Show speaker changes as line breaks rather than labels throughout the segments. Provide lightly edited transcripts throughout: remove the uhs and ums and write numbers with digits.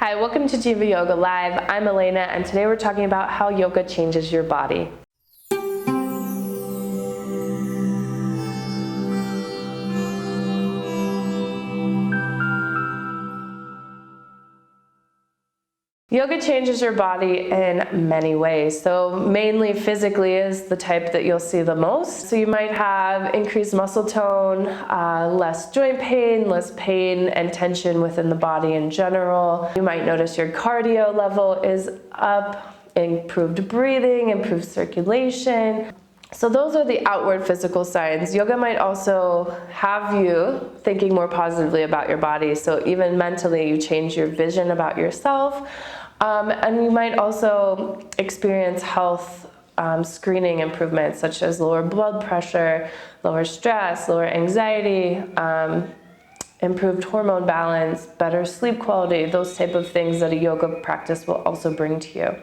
Hi, welcome to Jiva Yoga Live. I'm Alana, and today we're talking about how yoga changes your body. Yoga changes your body in many ways. So mainly physically is the type that you'll see the most. So you might have increased muscle tone, less joint pain, less pain and tension within the body in general. You might notice your cardio level is up, improved breathing, improved circulation. So those are the outward physical signs. Yoga might also have you thinking more positively about your body. So even mentally, you change your vision about yourself. And you might also experience health screening improvements, such as lower blood pressure, lower stress, lower anxiety, improved hormone balance, better sleep quality, those type of things that a yoga practice will also bring to you.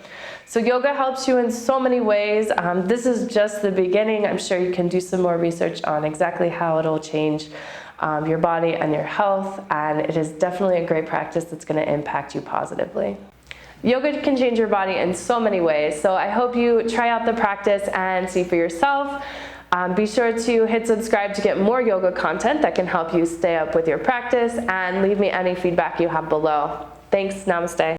So yoga helps you in so many ways. This is just the beginning. I'm sure you can do some more research on exactly how it'll change your body and your health, and it is definitely a great practice that's going to impact you positively. Yoga can change your body in so many ways, so I hope you try out the practice and see for yourself. Be sure to hit subscribe to get more yoga content that can help you stay up with your practice, and leave me any feedback you have below. Thanks, namaste.